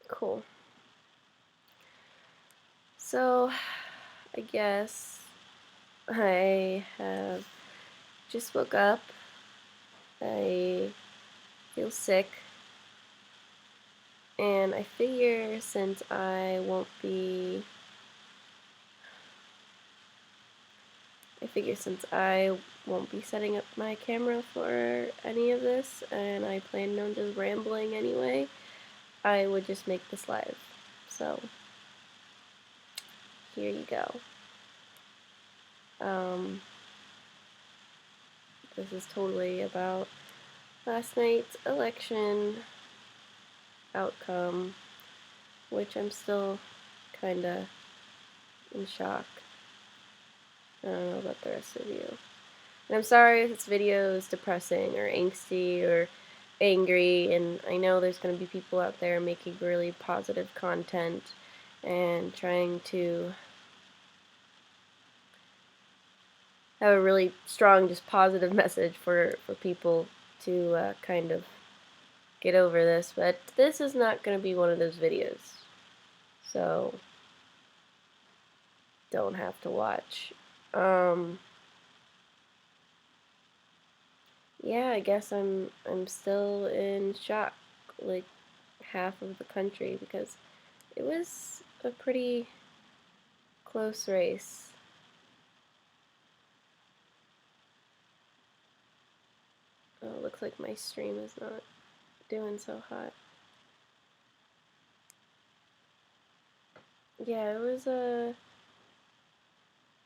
Cool. So, I guess I have just woke up. I feel sick. And I figure since I won't be setting up my camera for any of this, and I plan on just rambling anyway, I would just make this live. So, here you go. This is totally about last night's election outcome, which I'm still kinda in shock. I don't know about the rest of you. And I'm sorry if this video is depressing or angsty or angry, and I know there's going to be people out there making really positive content and trying to have a really strong, just positive message for people to kind of get over this, but this is not going to be one of those videos. So, don't have to watch. Yeah, I guess I'm still in shock, like half of the country, because it was a pretty close race. Oh, looks like my stream is not doing so hot. Yeah, it was a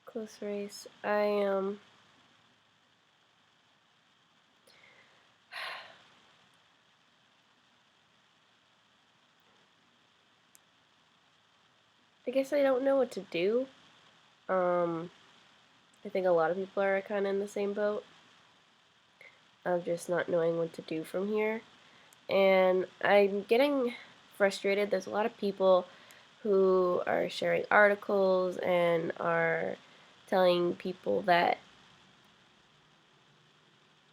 close race. I guess I don't know what to do. I think a lot of people are kind of in the same boat of just not knowing what to do from here. And I'm getting frustrated. There's a lot of people who are sharing articles and are telling people that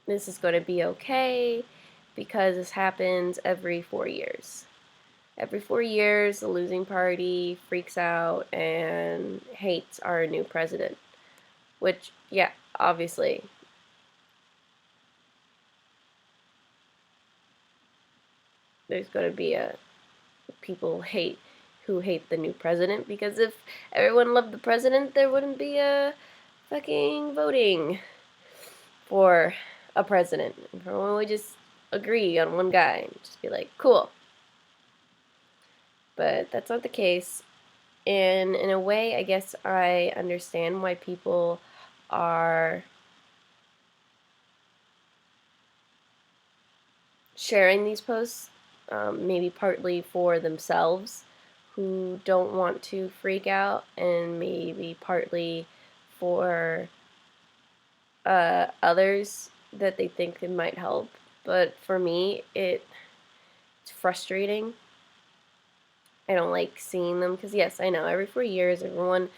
this is going to be okay because this happens every 4 years. Every 4 years, the losing party freaks out and hates our new president. Which, yeah, obviously, there's going to be people who hate the new president, because if everyone loved the president, there wouldn't be a fucking voting for a president. Everyone would just agree on one guy and just be like, cool. But that's not the case. And in a way, I guess I understand why people are sharing these posts, maybe partly for themselves who don't want to freak out, and maybe partly for others that they think it might help. But for me, it's frustrating. I don't like seeing them because, yes, I know every 4 years everyone,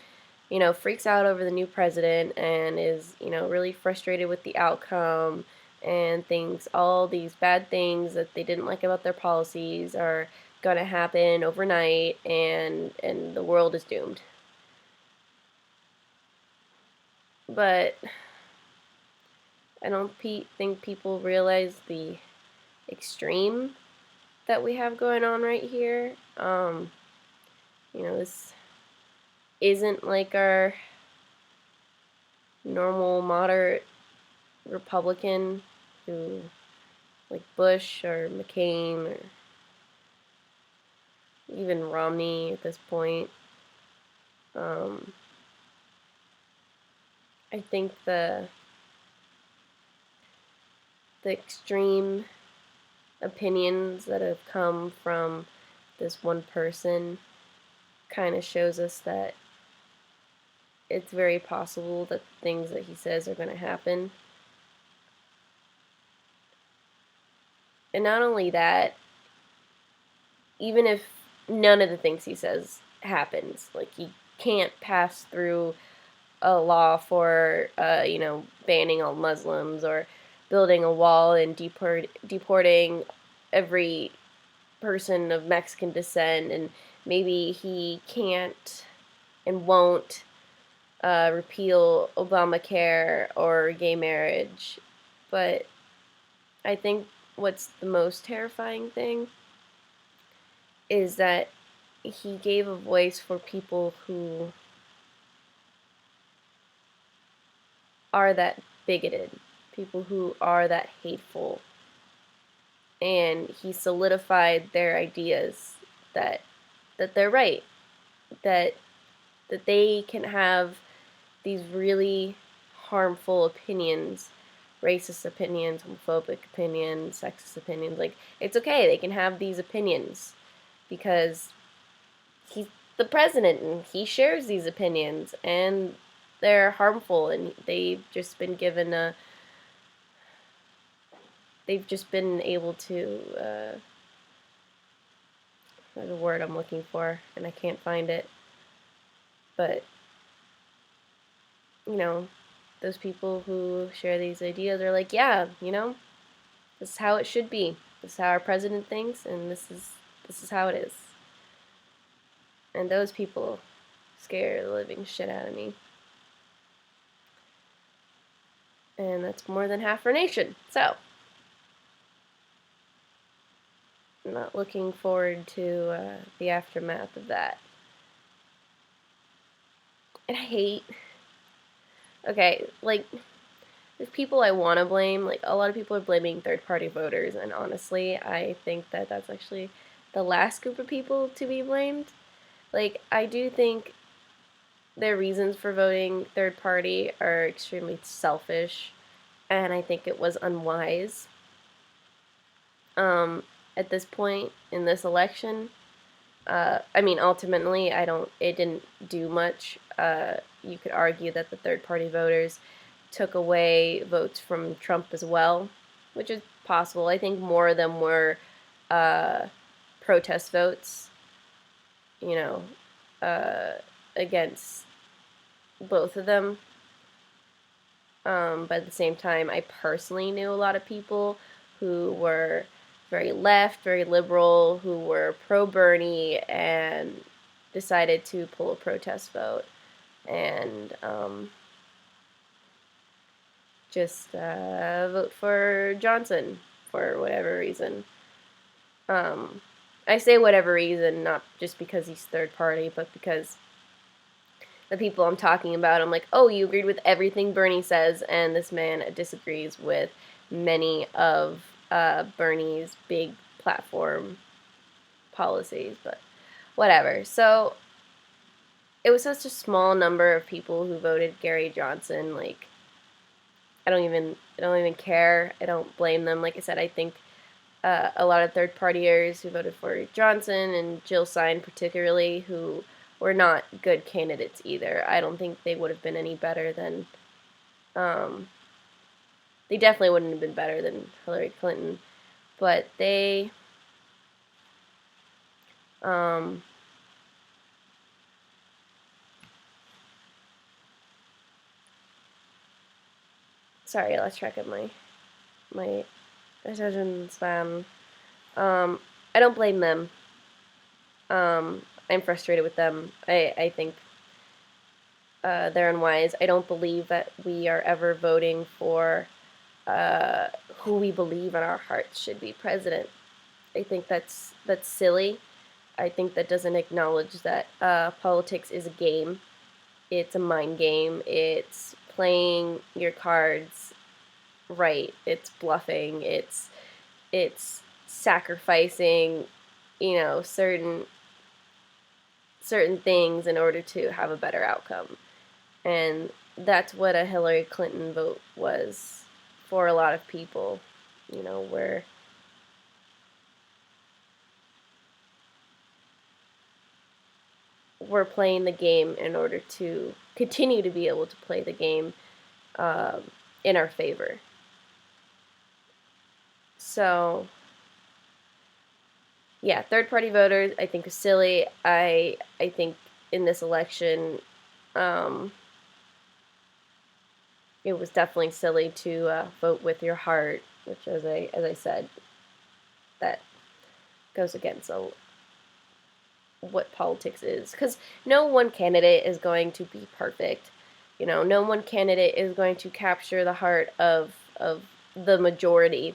freaks out over the new president and is, really frustrated with the outcome and thinks all these bad things that they didn't like about their policies are going to happen overnight, and the world is doomed. But I don't think people realize the extreme that we have going on right here. This isn't like our normal moderate Republican who, like Bush or McCain or even Romney at this point. I think the extreme opinions that have come from this one person kind of shows us that it's very possible that things that he says are going to happen. And not only that, even if none of the things he says happens, like he can't pass through a law for, banning all Muslims or building a wall and deporting every person of Mexican descent, and maybe he can't and won't repeal Obamacare or gay marriage. But I think what's the most terrifying thing is that he gave a voice for people who are that bigoted, people who are that hateful. And he solidified their ideas that they're right, that they can have these really harmful opinions, racist opinions, homophobic opinions, sexist opinions. Like, it's okay, they can have these opinions because he's the president and he shares these opinions, and they're harmful, and they've just been able to there's a word I'm looking for and I can't find it, but you know, those people who share these ideas are like, yeah, this is how it should be. This is how our president thinks, and this is how it is. And those people scare the living shit out of me. And that's more than half our nation. So, I'm not looking forward to the aftermath of that. And I hate. Okay, like, there's people I want to blame. Like, a lot of people are blaming third party voters, and honestly, I think that that's actually the last group of people to be blamed. Like, I do think their reasons for voting third party are extremely selfish, and I think it was unwise. At this point in this election, I mean, ultimately, it didn't do much. You could argue that the third party voters took away votes from Trump as well, which is possible. I think more of them were protest votes, you know, against both of them. But at the same time, I personally knew a lot of people who were very left, very liberal, who were pro Bernie and decided to pull a protest vote and just vote for Johnson for whatever reason. I say whatever reason, not just because he's third party, but because the people I'm talking about, I'm like, oh, you agreed with everything Bernie says, and this man disagrees with many of Bernie's big platform policies, but whatever. So it was such a small number of people who voted Gary Johnson. Like, I don't even care. I don't blame them. Like I said, I think a lot of third partiers who voted for Johnson and Jill Stein particularly, who were not good candidates either. I don't think they would have been any better than. They definitely wouldn't have been better than Hillary Clinton, but they. Sorry, I lost track of my attention span. I don't blame them. I'm frustrated with them. I think they're unwise. I don't believe that we are ever voting for who we believe in our hearts should be president. I think that's silly. I think that doesn't acknowledge that politics is a game. It's a mind game. It's playing your cards right. It's bluffing. It's sacrificing, certain things in order to have a better outcome. And that's what a Hillary Clinton vote was for a lot of people, where we're playing the game in order to continue to be able to play the game in our favor. So, yeah, third-party voters, I think, is silly. I think in this election, it was definitely silly to vote with your heart, which, as I said, that goes against what politics is, because no one candidate is going to be perfect. No one candidate is going to capture the heart of the majority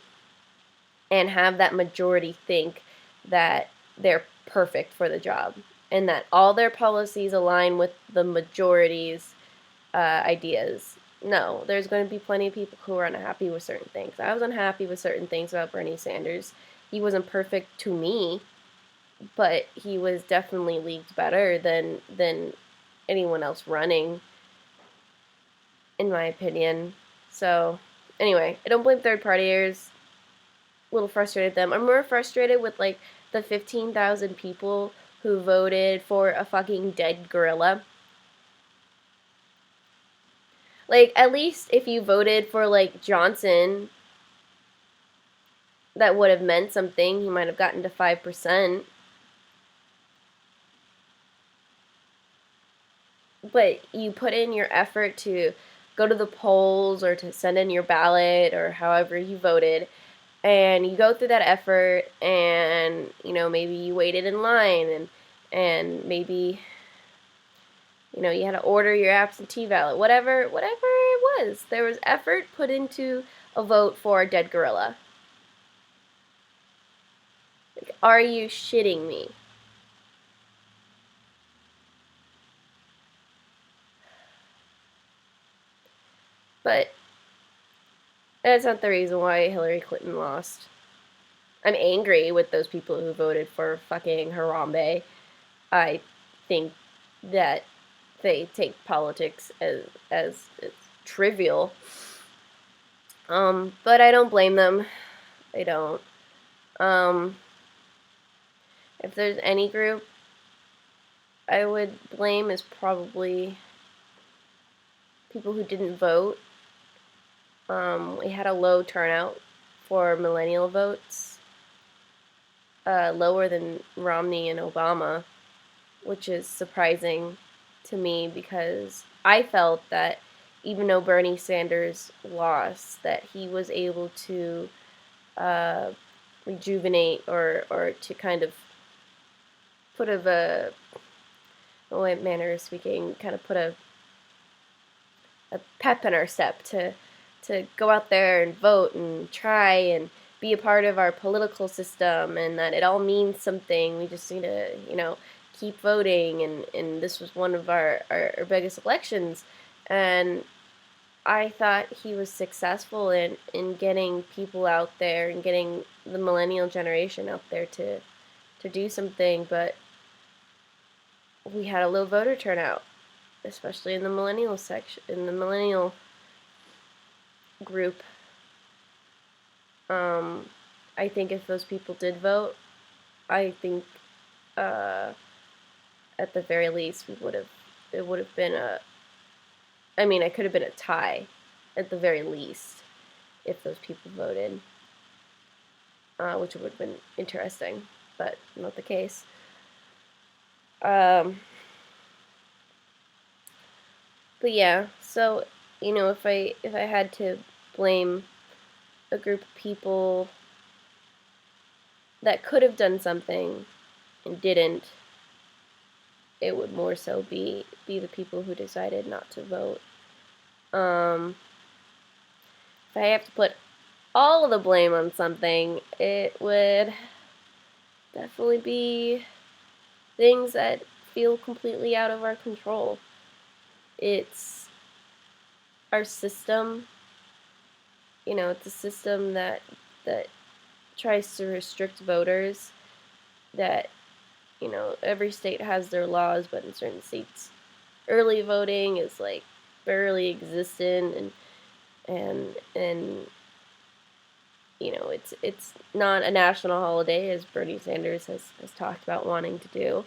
and have that majority think that they're perfect for the job and that all their policies align with the majority's ideas. No, there's going to be plenty of people who are unhappy with certain things. I was unhappy with certain things about Bernie Sanders. He wasn't perfect to me, but he was definitely leagued better than anyone else running, in my opinion. So, anyway, I don't blame third partiers. A little frustrated with them. I'm more frustrated with like the 15,000 people who voted for a fucking dead gorilla. Like, at least if you voted for like Johnson, that would have meant something. He might have gotten to 5%. But you put in your effort to go to the polls or to send in your ballot or however you voted, and you go through that effort, and maybe you waited in line, and maybe you had to order your absentee ballot, whatever it was. There was effort put into a vote for a dead gorilla. Like, are you shitting me? But that's not the reason why Hillary Clinton lost. I'm angry with those people who voted for fucking Harambe. I think that they take politics as trivial. But I don't blame them. I don't. If there's any group I would blame, is probably people who didn't vote. We had a low turnout for millennial votes, lower than Romney and Obama, which is surprising to me because I felt that even though Bernie Sanders lost, that he was able to rejuvenate or to kind of put a manner of speaking, kind of put a pep in our step to go out there and vote and try and be a part of our political system, and that it all means something. We just need to, keep voting, and this was one of our biggest elections. And I thought he was successful in getting people out there and getting the millennial generation out there to do something, but we had a low voter turnout, especially in the millennial section, in the millennial group. I think if those people did vote, I think at the very least it would have been it could have been a tie at the very least if those people voted, which would have been interesting, but not the case. But yeah, so if I had to blame a group of people that could have done something and didn't, it would more so be the people who decided not to vote. If I have to put all of the blame on something, it would definitely be things that feel completely out of our control. It's our system. It's a system that tries to restrict voters, that every state has their laws, but in certain states early voting is like barely existent, and it's not a national holiday, as Bernie Sanders has talked about wanting to do.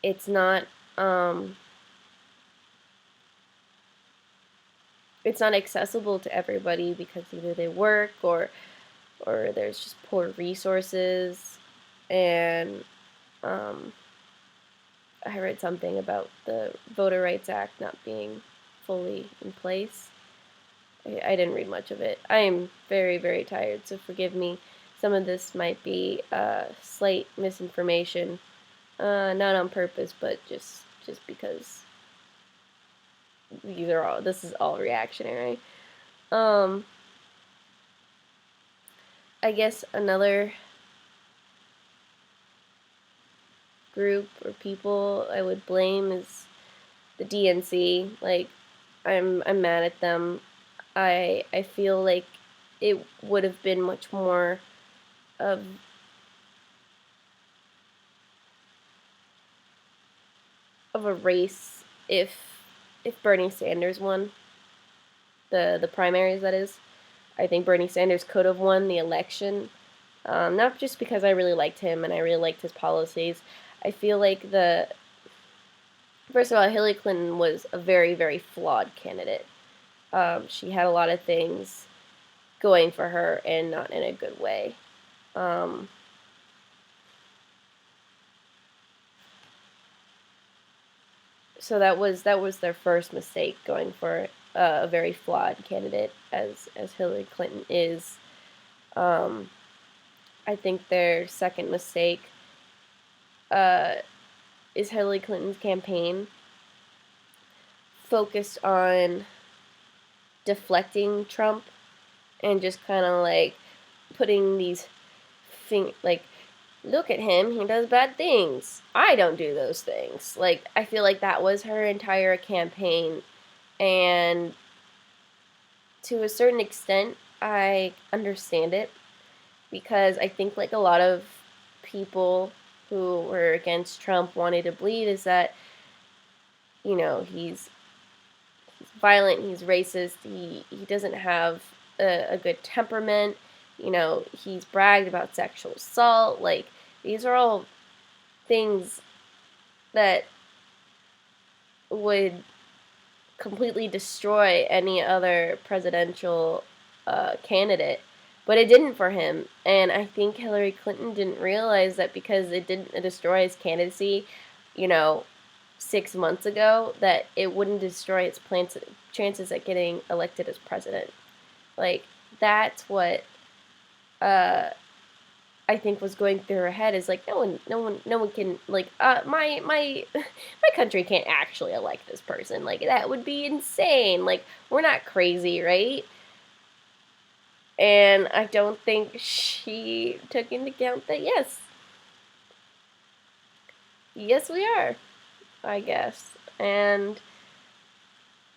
It's not accessible to everybody because either they work or there's just poor resources. And I read something about the Voter Rights Act not being fully in place. I didn't read much of it. I am very, very tired, so forgive me. some of this might be slight misinformation, not on purpose, but just because this is all reactionary. I guess another group or people I would blame is the DNC. Like, I'm mad at them. I feel like it would have been much more of a race if Bernie Sanders won the primaries. That is, I think Bernie Sanders could have won the election. Not just because I really liked him and I really liked his policies. I feel like first of all, Hillary Clinton was a very, very flawed candidate. She had a lot of things going for her and not in a good way. So that was their first mistake, going for a very flawed candidate as Hillary Clinton is. I think their second mistake is Hillary Clinton's campaign focused on deflecting Trump and just kind of like putting these like, look at him, he does bad things, I don't do those things. Like, I feel like that was her entire campaign, and to a certain extent I understand it, because I think, like, a lot of people who were against Trump wanted to believe is that, you know, he's violent, he's racist, he doesn't have a good temperament, you know, he's bragged about sexual assault. Like, these are all things that would completely destroy any other presidential candidate. But it didn't for him. And I think Hillary Clinton didn't realize that because it didn't destroy his candidacy, you know, 6 months ago, that it wouldn't destroy its chances at getting elected as president. Like, that's what I think was going through her head, is like, no one can, like, my country can't actually elect this person. Like, that would be insane. Like, we're not crazy, right? And I don't think she took into account that, yes, we are, I guess. And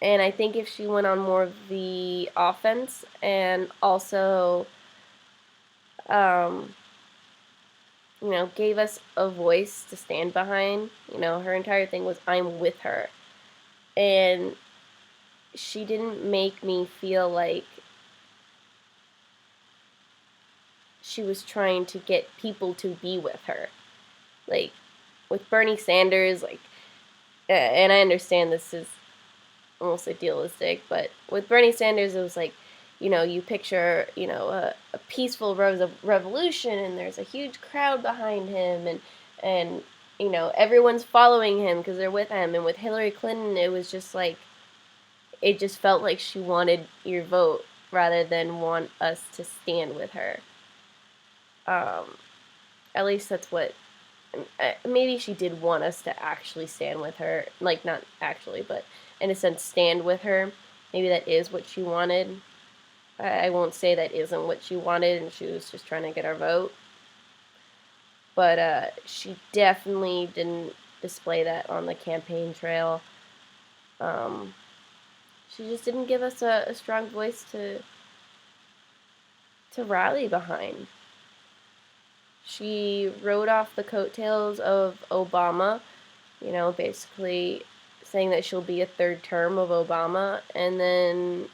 I think if she went on more of the offense and also, you know, gave us a voice to stand behind, you know, her entire thing was, I'm with her. And she didn't make me feel like she was trying to get people to be with her. Like, with Bernie Sanders, like, and I understand this is almost idealistic, but with Bernie Sanders, it was like, you know, you picture, you know, a peaceful revolution, and there's a huge crowd behind him, and you know, everyone's following him because they're with him. And with Hillary Clinton, it was just like, it just felt like she wanted your vote rather than want us to stand with her. At least that's what, maybe she did want us to actually stand with her, like, not actually, but in a sense stand with her. Maybe that is what she wanted. I won't say that isn't what she wanted and she was just trying to get our vote, but she definitely didn't display that on the campaign trail. She just didn't give us a strong voice to rally behind. She rode off the coattails of Obama, you know, basically saying that she'll be a third term of Obama, and then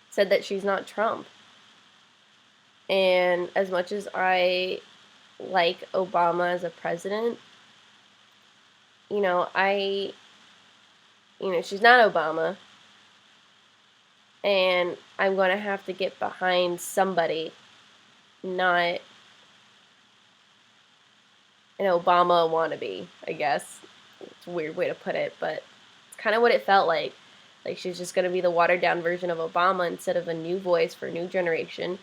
said that she's not Trump. And as much as I like Obama as a president, you know, she's not Obama, and I'm going to have to get behind somebody, not an Obama wannabe, I guess. It's a weird way to put it, but it's kind of what it felt like. Like, she's just going to be the watered-down version of Obama instead of a new voice for a new generation.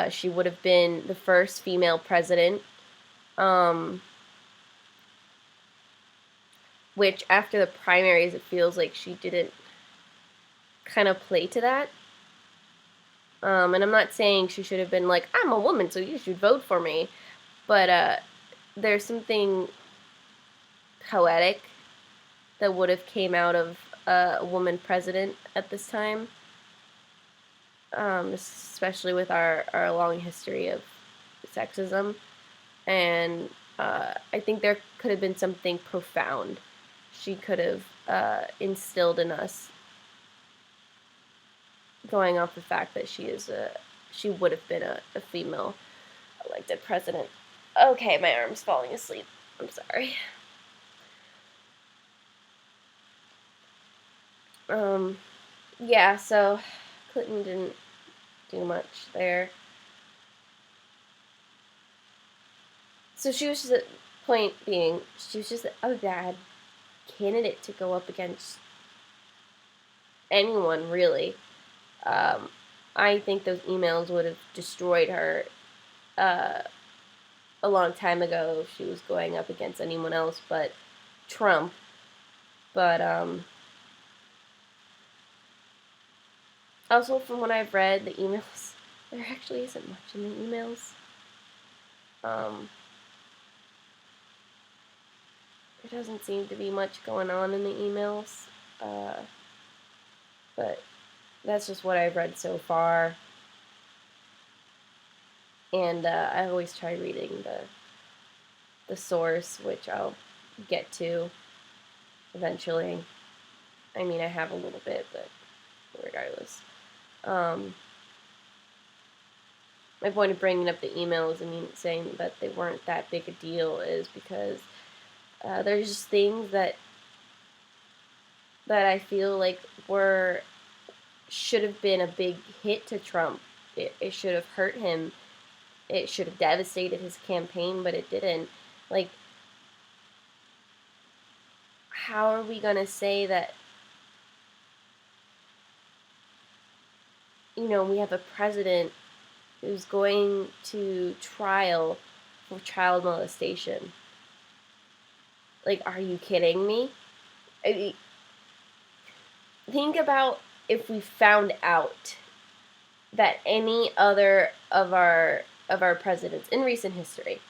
She would have been the first female president, which after the primaries, it feels like she didn't kind of play to that. And I'm not saying she should have been like, I'm a woman, so you should vote for me. But there's something poetic that would have came out of a woman president at this time, especially with our long history of sexism. And I think there could have been something profound she could have instilled in us, going off the fact that she would have been a female elected president. Okay, my arm's falling asleep. I'm sorry. Yeah, so Clinton didn't do much there. So she was just, point being, she was just a bad candidate to go up against anyone, really. I think those emails would have destroyed her a long time ago if she was going up against anyone else but Trump. But also, from what I've read, the emails, there actually isn't much in the emails. There doesn't seem to be much going on in the emails, but that's just what I've read so far. And I always try reading the source, which I'll get to eventually. I mean, I have a little bit, but regardless. My point of bringing up the emails, I mean, saying that they weren't that big a deal, is because there's just things that I feel like should have been a big hit to Trump. It should have hurt him. It should have devastated his campaign, but it didn't. Like, how are we gonna say that, we have a president who's going to trial for child molestation? Like, are you kidding me? I mean, think about if we found out that any other of our presidents in recent history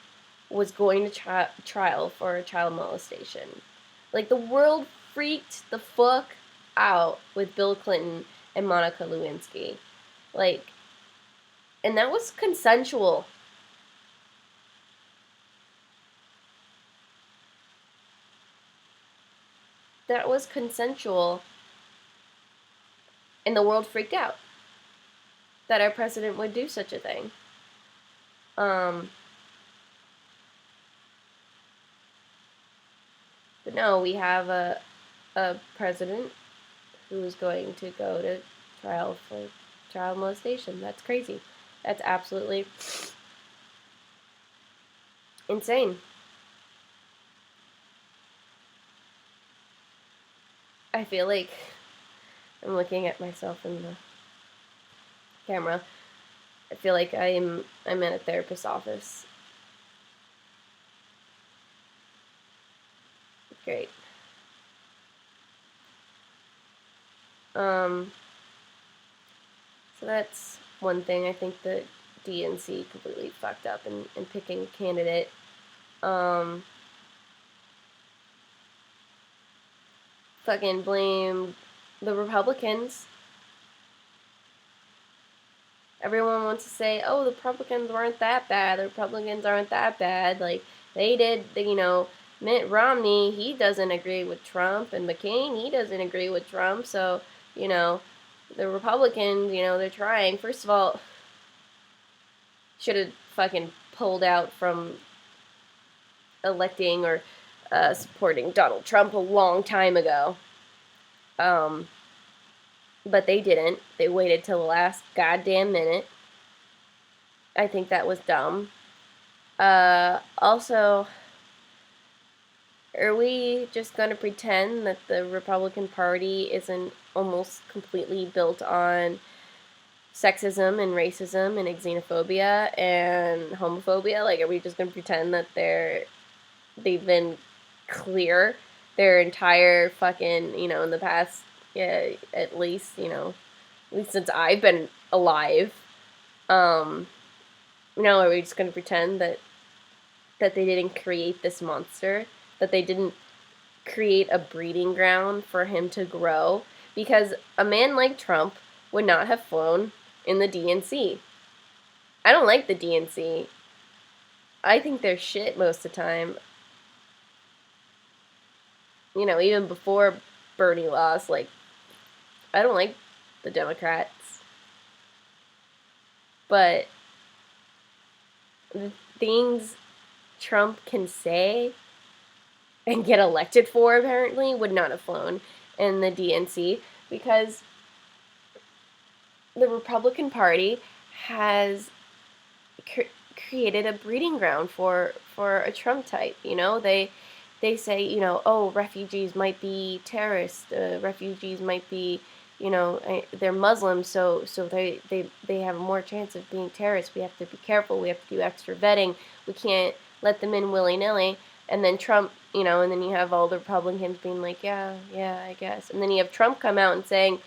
was going to trial for child molestation. Like, the world freaked the fuck out with Bill Clinton and Monica Lewinsky. Like, and that was consensual. That was consensual. And the world freaked out that our president would do such a thing. But no, we have a president who is going to go to trial for child molestation. That's crazy. That's absolutely insane. I feel like I'm looking at myself in the camera. I feel like I'm in a therapist's office. Great. So that's one thing. I think the DNC completely fucked up in picking a candidate. Fucking blame the Republicans. Everyone wants to say, oh, the Republicans weren't that bad. The Republicans aren't that bad. Like, they did, Mitt Romney, he doesn't agree with Trump, and McCain, he doesn't agree with Trump, so, the Republicans, they're trying. First of all, should have fucking pulled out from electing or supporting Donald Trump a long time ago. But they didn't. They waited till the last goddamn minute. I think that was dumb. Also, are we just going to pretend that the Republican Party isn't almost completely built on sexism and racism and xenophobia and homophobia? Like, are we just going to pretend that they've been clear their entire fucking, in the past, yeah, at least, at least since I've been alive? Are we just going to pretend that they didn't create this monster, that they didn't create a breeding ground for him to grow? Because a man like Trump would not have flown in the DNC. I don't like the DNC. I think they're shit most of the time. Even before Bernie lost, like, I don't like the Democrats. But the things Trump can say and get elected for, apparently, would not have flown in the DNC, because the Republican Party has created a breeding ground for a Trump type. They say, oh, refugees might be terrorists. Refugees might be, they're Muslims, so they have more chance of being terrorists. We have to be careful. We have to do extra vetting. We can't let them in willy-nilly. And then Trump, and then you have all the Republicans being like, yeah, I guess. And then you have Trump come out and saying,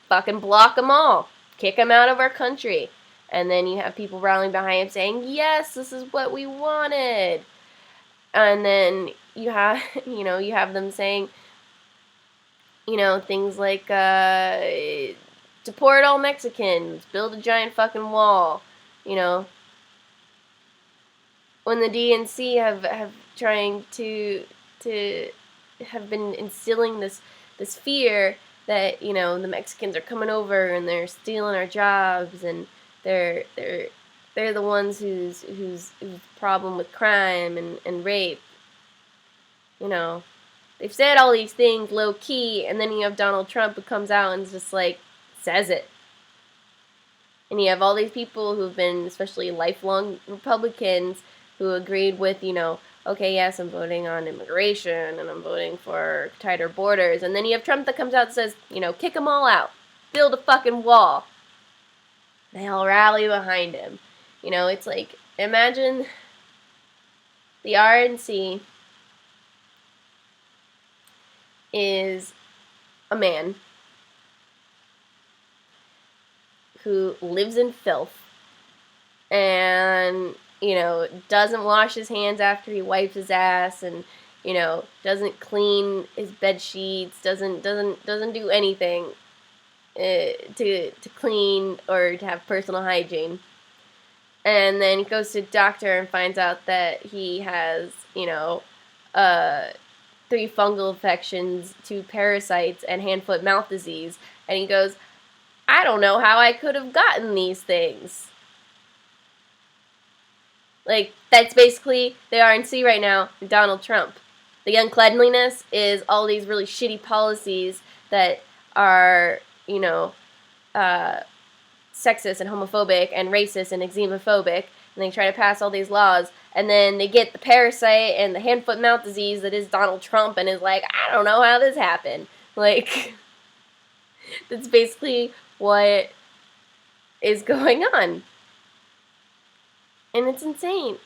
fucking block them all. Kick them out of our country. And then you have people rallying behind him saying, yes, this is what we wanted. And then you have, you have them saying, things like, deport all Mexicans, build a giant fucking wall. When the DNC have trying to have been instilling this fear that, the Mexicans are coming over and they're stealing our jobs, and they're the ones whose problem with crime and rape. They've said all these things low key, and then you have Donald Trump who comes out and just like says it. And you have all these people who've been, especially lifelong Republicans, who agreed with, okay, yes, I'm voting on immigration and I'm voting for tighter borders. And then you have Trump that comes out and says, kick them all out. Build a fucking wall. They all rally behind him. It's like, imagine the RNC is a man who lives in filth and, doesn't wash his hands after he wipes his ass, and, doesn't clean his bed sheets, doesn't do anything to clean or to have personal hygiene. And then he goes to a doctor and finds out that he has, 3 fungal infections, 2 parasites, and hand, foot, mouth disease. And he goes, I don't know how I could have gotten these things. Like, that's basically the RNC right now, Donald Trump. The uncleanliness is all these really shitty policies that are, sexist and homophobic and racist and xenophobic, and they try to pass all these laws, and then they get the parasite and the hand, foot, mouth disease that is Donald Trump, and is like, I don't know how this happened. Like, that's basically what is going on. And it's insane.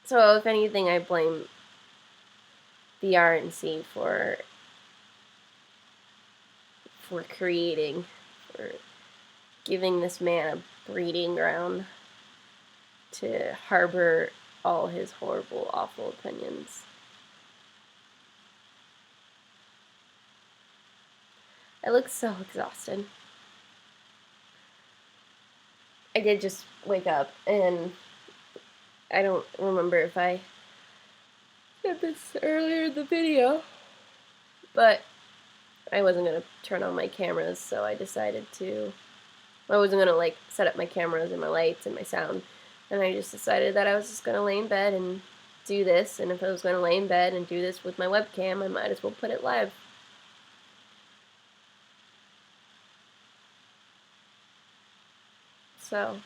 So, if anything, I blame the RNC for creating, for giving this man a breeding ground to harbor all his horrible, awful opinions. I look so exhausted. I did just wake up, and I don't remember if I said this earlier in the video, but I wasn't going to turn on my cameras, so I decided I wasn't going to, set up my cameras and my lights and my sound, and I just decided that I was just going to lay in bed and do this, and if I was going to lay in bed and do this with my webcam, I might as well put it live. So,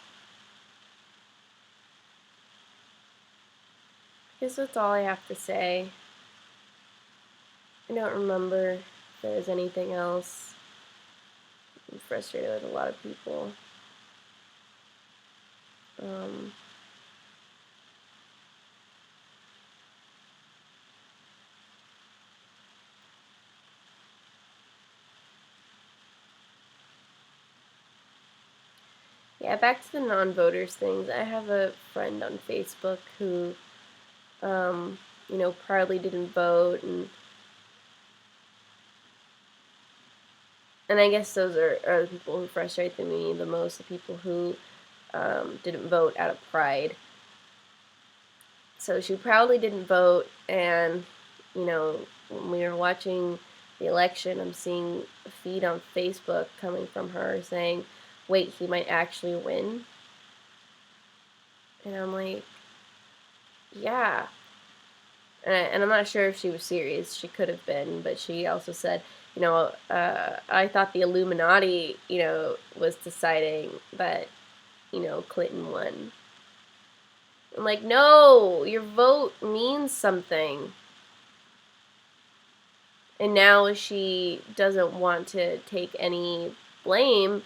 guess that's all I have to say. I don't remember if there was anything else. I'm frustrated with a lot of people. Um, yeah, back to the non-voters things. I have a friend on Facebook who, proudly didn't vote, and I guess those are the people who frustrate me the most, the people who didn't vote out of pride. So she proudly didn't vote, and, when we were watching the election, I'm seeing a feed on Facebook coming from her saying, wait, he might actually win. And I'm like, yeah. And I'm not sure if she was serious. She could have been, but she also said, I thought the Illuminati, was deciding that, Clinton won. I'm like, no, your vote means something. And now she doesn't want to take any blame,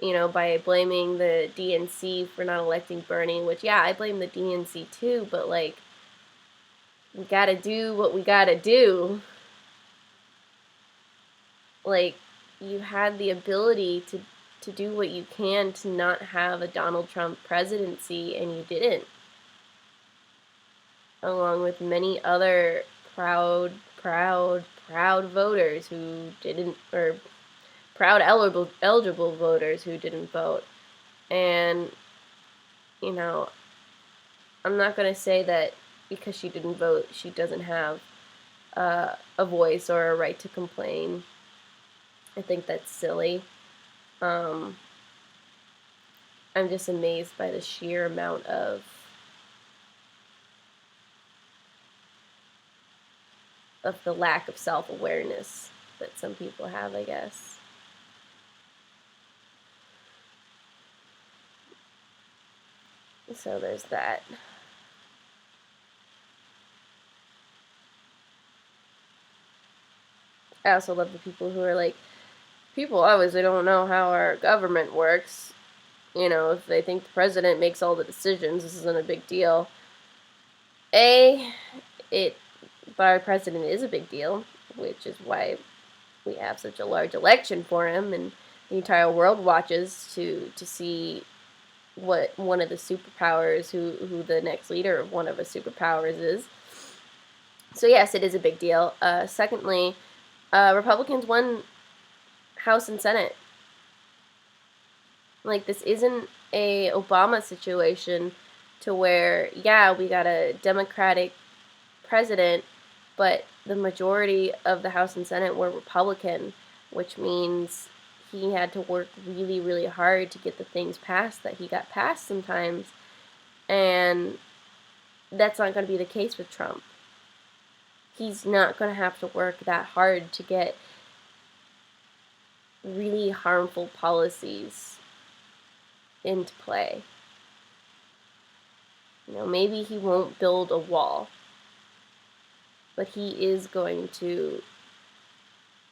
by blaming the DNC for not electing Bernie, which, yeah, I blame the DNC too, but, like, we gotta do what we gotta do. Like, you had the ability to do what you can to not have a Donald Trump presidency, and you didn't. Along with many other proud voters who didn't, or proud eligible voters who didn't vote. And, I'm not going to say that because she didn't vote, she doesn't have a voice or a right to complain. I think that's silly. I'm just amazed by the sheer amount of the lack of self-awareness that some people have, I guess. So there's that. I also love the people who are like, people obviously don't know how our government works. If they think the president makes all the decisions, this isn't a big deal. But our president is a big deal, which is why we have such a large election for him, and the entire world watches to see what one of the superpowers, who the next leader of one of the superpowers is. So yes, it is a big deal. Secondly, Republicans won House and Senate. Like, this isn't a Obama situation to where, yeah, we got a Democratic president, but the majority of the House and Senate were Republican, which means he had to work really, really hard to get the things passed that he got passed sometimes. And that's not going to be the case with Trump. He's not going to have to work that hard to get really harmful policies into play. Maybe he won't build a wall, but he is going to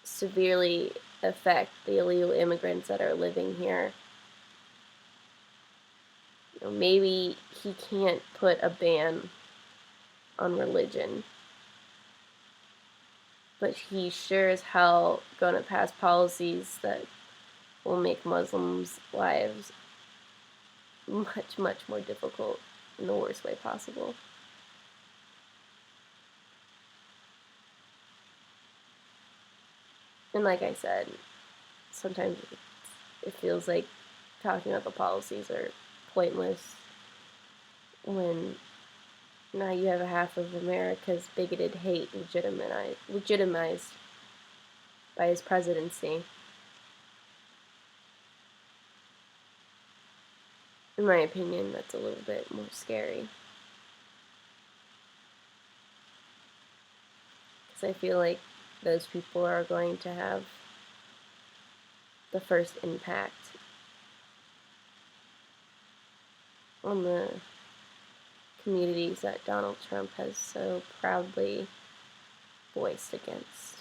severely affect the illegal immigrants that are living here. Maybe he can't put a ban on religion, but he sure as hell gonna pass policies that will make Muslims' lives much, much more difficult in the worst way possible. And like I said, sometimes it feels like talking about the policies are pointless when now you have a half of America's bigoted hate legitimized by his presidency. In my opinion, that's a little bit more scary. Because I feel like those people are going to have the first impact on the communities that Donald Trump has so proudly voiced against.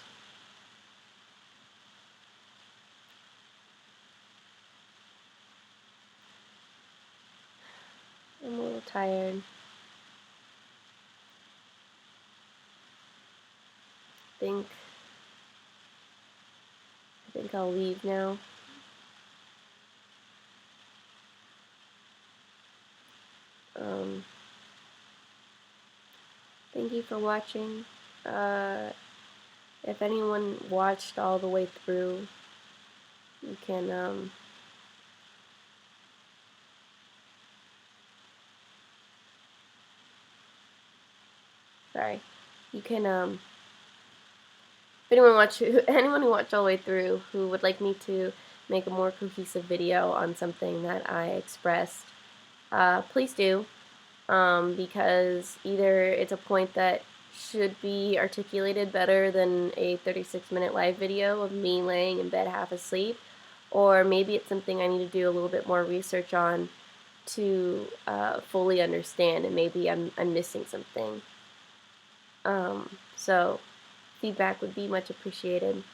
I'm a little tired. I think I'll leave now. Thank you for watching. If anyone watched all the way through, you can sorry, you can if anyone who watched all the way through who would like me to make a more cohesive video on something that I expressed, please do. Because either it's a point that should be articulated better than a 36-minute live video of me laying in bed half asleep, or maybe it's something I need to do a little bit more research on to fully understand, and maybe I'm missing something. So feedback would be much appreciated.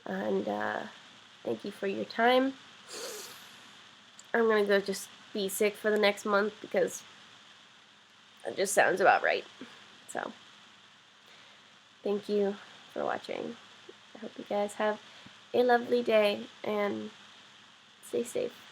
And thank you for your time. I'm gonna go just be sick for the next month because it just sounds about right. So, thank you for watching. I hope you guys have a lovely day and stay safe.